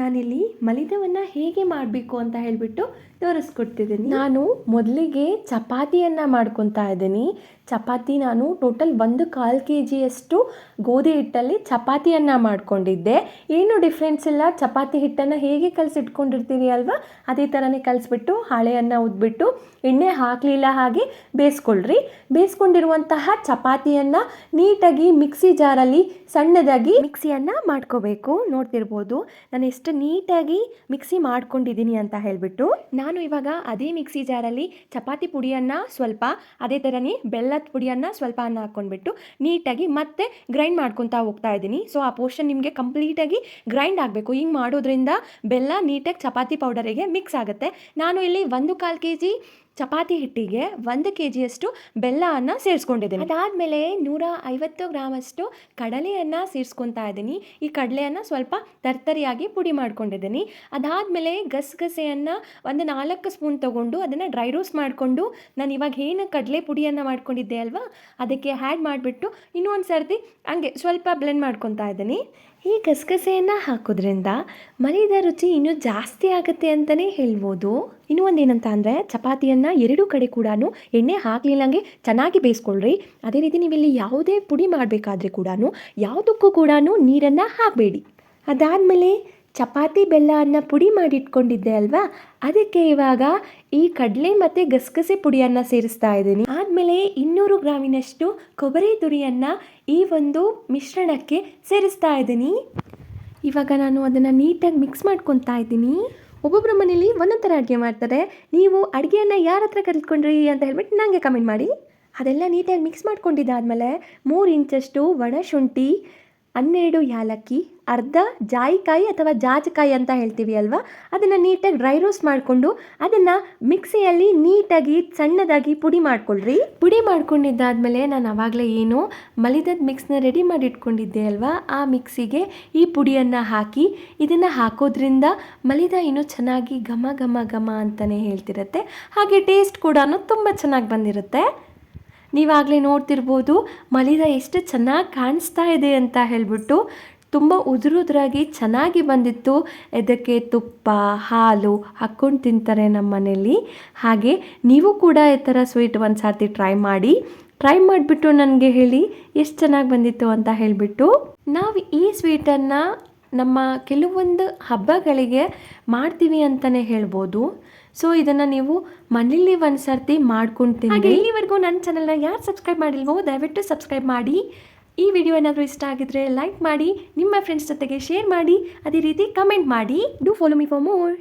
ನಾನಿಲ್ಲಿ ಮಲಿದವನ್ನು ಹೇಗೆ ಮಾಡಬೇಕು ಅಂತ ಹೇಳಿಬಿಟ್ಟು ತೋರಿಸ್ಕೊಡ್ತಿದ್ದೀನಿ. ನಾನು ಮೊದಲಿಗೆ ಚಪಾತಿಯನ್ನು ಮಾಡ್ಕೊತಾ ಇದ್ದೀನಿ. ಚಪಾತಿ ನಾನು ಟೋಟಲ್ 1/4 kg ಗೋಧಿ ಹಿಟ್ಟಲ್ಲಿ ಚಪಾತಿಯನ್ನು ಮಾಡ್ಕೊಂಡಿದ್ದೆ. ಏನು ಡಿಫ್ರೆನ್ಸ್ ಇಲ್ಲ, ಚಪಾತಿ ಹಿಟ್ಟನ್ನು ಹೇಗೆ ಕಲಸಿಟ್ಕೊಂಡಿರ್ತೀವಿ ಅಲ್ವಾ, ಅದೇ ಥರನೇ ಕಲಿಸ್ಬಿಟ್ಟು ಹಾಳೆಯನ್ನು ಉದ್ಬಿಟ್ಟು ಎಣ್ಣೆ ಹಾಕಲಿಲ್ಲ ಹಾಗೆ ಬೇಯಿಸ್ಕೊಳ್ರಿ. ಬೇಯಿಸ್ಕೊಂಡಿರುವಂತಹ ಚಪಾತಿಯನ್ನು ನೀಟಾಗಿ ಮಿಕ್ಸಿ ಜಾರಲ್ಲಿ ಸಣ್ಣದಾಗಿ ಮಿಕ್ಸಿಯನ್ನು ಮಾಡ್ಕೋಬೇಕು. ನೋಡ್ತಿರ್ಬೋದು ನಾನು ಎಷ್ಟು ನೀಟಾಗಿ ಮಿಕ್ಸಿ ಮಾಡ್ಕೊಂಡಿದ್ದೀನಿ ಅಂತ ಹೇಳಿಬಿಟ್ಟು. ನಾನು ಇವಾಗ ಅದೇ ಮಿಕ್ಸಿ ಜಾರಲ್ಲಿ ಚಪಾತಿ ಪುಡಿಯನ್ನು ಸ್ವಲ್ಪ, ಅದೇ ಥರನೇ ಬೆಲ್ಲದ ಪುಡಿಯನ್ನು ಸ್ವಲ್ಪ ಹಾಕ್ಕೊಂಡ್ಬಿಟ್ಟು ನೀಟಾಗಿ ಮತ್ತೆ ಗ್ರೈಂಡ್ ಮಾಡ್ಕೊತಾ ಹೋಗ್ತಾ ಇದ್ದೀನಿ. ಸೊ ಆ ಪೋರ್ಷನ್ ನಿಮಗೆ ಕಂಪ್ಲೀಟಾಗಿ ಗ್ರೈಂಡ್ ಆಗಬೇಕು. ಹಿಂಗೆ ಮಾಡೋದ್ರಿಂದ ಬೆಲ್ಲ ನೀಟಾಗಿ ಚಪಾತಿ ಪೌಡರಿಗೆ ಮಿಕ್ಸ್ ಆಗುತ್ತೆ. ನಾನು ಇಲ್ಲಿ 1/4 kg ಚಪಾತಿ ಹಿಟ್ಟಿಗೆ 1 kg ಬೆಲ್ಲವನ್ನು ಸೇರಿಸ್ಕೊಂಡಿದ್ದೀನಿ. ಅದಾದಮೇಲೆ 150 ಗ್ರಾಮಷ್ಟು ಕಡಲೆಯನ್ನು ಸೇರಿಸ್ಕೊತಾ ಇದ್ದೀನಿ. ಈ ಕಡಲೆಯನ್ನು ಸ್ವಲ್ಪ ತರ್ತರಿಯಾಗಿ ಪುಡಿ ಮಾಡ್ಕೊಂಡಿದ್ದೀನಿ. ಅದಾದಮೇಲೆ ಗಸಗಸೆಯನ್ನು 4 ಸ್ಪೂನ್ ತೊಗೊಂಡು ಅದನ್ನು ಡ್ರೈ ರೋಸ್ಟ್ ಮಾಡಿಕೊಂಡು ನಾನು ಇವಾಗ ಏನು ಕಡಲೆ ಪುಡಿಯನ್ನು ಮಾಡ್ಕೊಂಡಿದ್ದೆ ಅಲ್ವಾ, ಅದಕ್ಕೆ ಆ್ಯಡ್ ಮಾಡಿಬಿಟ್ಟು ಇನ್ನೂ ಒಂದು ಸರ್ತಿ ಹಂಗೆ ಸ್ವಲ್ಪ ಬ್ಲೆಂಡ್ ಮಾಡ್ಕೊತಾ ಇದ್ದೀನಿ. ಈ ಗಸಗಸೆಯನ್ನು ಹಾಕೋದ್ರಿಂದ ಮಲಿದ ರುಚಿ ಇನ್ನೂ ಜಾಸ್ತಿ ಆಗುತ್ತೆ ಅಂತಲೇ ಹೇಳ್ಬೋದು. ಇನ್ನೂ ಒಂದು ಏನಂತ ಅಂದರೆ, ಚಪಾತಿಯನ್ನು 2 ಕಡೆ ಕೂಡ ಎಣ್ಣೆ ಹಾಕಲಿಲ್ಲಂಗೆ ಚೆನ್ನಾಗಿ ಬೇಯಿಸ್ಕೊಳ್ರಿ. ಅದೇ ರೀತಿ ನೀವಿಲ್ಲಿ ಯಾವುದೇ ಪುಡಿ ಮಾಡಬೇಕಾದ್ರೆ ಕೂಡ ಯಾವುದಕ್ಕೂ ಕೂಡ ನೀರನ್ನು ಹಾಕಬೇಡಿ. ಅದಾದಮೇಲೆ ಚಪಾತಿ ಬೆಲ್ಲವನ್ನು ಪುಡಿ ಮಾಡಿಟ್ಕೊಂಡಿದ್ದೆ ಅಲ್ವಾ, ಅದಕ್ಕೆ ಇವಾಗ ಈ ಕಡಲೆ ಮತ್ತು ಗಸಗಸೆ ಪುಡಿಯನ್ನು ಸೇರಿಸ್ತಾ ಇದ್ದೀನಿ. ಆದಮೇಲೆ 200 ಗ್ರಾಮಿನಷ್ಟು ಕೊಬ್ಬರಿ ತುರಿಯನ್ನು ಈ ಒಂದು ಮಿಶ್ರಣಕ್ಕೆ ಸೇರಿಸ್ತಾ ಇದ್ದೀನಿ. ಇವಾಗ ನಾನು ಅದನ್ನು ನೀಟಾಗಿ ಮಿಕ್ಸ್ ಮಾಡ್ಕೊತಾ ಇದ್ದೀನಿ. ಒಬ್ಬೊಬ್ಬರ ಮನೇಲಿ ಒಂದೊಂದು ಥರ ಅಡುಗೆ ಮಾಡ್ತಾರೆ. ನೀವು ಅಡುಗೆಯನ್ನು ಯಾರ ಹತ್ರ ಕಲ್ತ್ಕೊಂಡ್ರಿ ಅಂತ ಹೇಳ್ಬಿಟ್ಟು ನನಗೆ ಕಮೆಂಟ್ ಮಾಡಿ. ಅದೆಲ್ಲ ನೀಟಾಗಿ ಮಿಕ್ಸ್ ಮಾಡ್ಕೊಂಡಿದ್ದಾದಮೇಲೆ 3 ಇಂಚಷ್ಟು ಒಣಶುಂಠಿ, 12 ಯಾಲಕ್ಕಿ, ಅರ್ಧ ಜಾಯಿಕಾಯಿ ಅಥವಾ ಜಾಜಕಾಯಿ ಅಂತ ಹೇಳ್ತೀವಿ ಅಲ್ವಾ, ಅದನ್ನು ನೀಟಾಗಿ ಡ್ರೈ ರೋಸ್ಟ್ ಮಾಡಿಕೊಂಡು ಅದನ್ನು ಮಿಕ್ಸಿಯಲ್ಲಿ ನೀಟಾಗಿ ಸಣ್ಣದಾಗಿ ಪುಡಿ ಮಾಡ್ಕೊಳ್ರಿ. ಪುಡಿ ಮಾಡ್ಕೊಂಡಿದ್ದಾದಮೇಲೆ ನಾನು ಆವಾಗಲೇ ಏನು ಮಲಿದದ ಮಿಕ್ಸ್ನ ರೆಡಿ ಮಾಡಿ ಇಟ್ಕೊಂಡಿದ್ದೆ ಅಲ್ವಾ, ಆ ಮಿಕ್ಸಿಗೆ ಈ ಪುಡಿಯನ್ನು ಹಾಕಿ ಇದನ್ನು ಹಾಕೋದ್ರಿಂದ ಮಲಿದ ಇನ್ನೂ ಚೆನ್ನಾಗಿ ಘಮ ಘಮ ಘಮ ಅಂತಲೇ ಹೇಳ್ತಿರುತ್ತೆ. ಹಾಗೆ ಟೇಸ್ಟ್ ಕೂಡ ತುಂಬ ಚೆನ್ನಾಗಿ ಬಂದಿರುತ್ತೆ. ನೀವಾಗಲೇ ನೋಡ್ತಿರ್ಬೋದು ಮಲಿದ ಎಷ್ಟು ಚೆನ್ನಾಗಿ ಕಾಣಿಸ್ತಾ ಇದೆ ಅಂತ ಹೇಳಿಬಿಟ್ಟು. ತುಂಬ ಉದುರುದ್ರಾಗಿ ಚೆನ್ನಾಗಿ ಬಂದಿತ್ತು. ಇದಕ್ಕೆ ತುಪ್ಪ, ಹಾಲು ಹಾಕ್ಕೊಂಡು ತಿಂತಾರೆ ನಮ್ಮ ಮನೇಲಿ. ಹಾಗೆ ನೀವು ಕೂಡ ಈ ಥರ ಸ್ವೀಟ್ ಒಂದು ಸರ್ತಿ ಟ್ರೈ ಮಾಡಿಬಿಟ್ಟು ನನಗೆ ಹೇಳಿ ಎಷ್ಟು ಚೆನ್ನಾಗಿ ಬಂದಿತ್ತು ಅಂತ ಹೇಳಿಬಿಟ್ಟು. ನಾವು ಈ ಸ್ವೀಟನ್ನು ನಮ್ಮ ಕೆಲವೊಂದು ಹಬ್ಬಗಳಿಗೆ ಮಾಡ್ತೀವಿ ಅಂತಲೇ ಹೇಳ್ಬೋದು. ಸೊ ಇದನ್ನು ನೀವು ಮನೇಲಿ ಒಂದು ಸರ್ತಿ ಮಾಡ್ಕೊಳ್ತೀನಿ. ಹಾಗೆ ಇಲ್ಲಿವರೆಗೂ ನನ್ನ ಚಾನಲ್ನ ಯಾರು ಸಬ್ಸ್ಕ್ರೈಬ್ ಮಾಡಿಲ್ವೋ ದಯವಿಟ್ಟು ಸಬ್ಸ್ಕ್ರೈಬ್ ಮಾಡಿ. ಈ ವಿಡಿಯೋ ಏನಾದರೂ ಇಷ್ಟ ಆಗಿದ್ರೆ ಲೈಕ್ ಮಾಡಿ, ನಿಮ್ಮ ಫ್ರೆಂಡ್ಸ್ ಜೊತೆಗೆ ಶೇರ್ ಮಾಡಿ, ಅದೇ ರೀತಿ ಕಮೆಂಟ್ ಮಾಡಿ. Do follow me for more.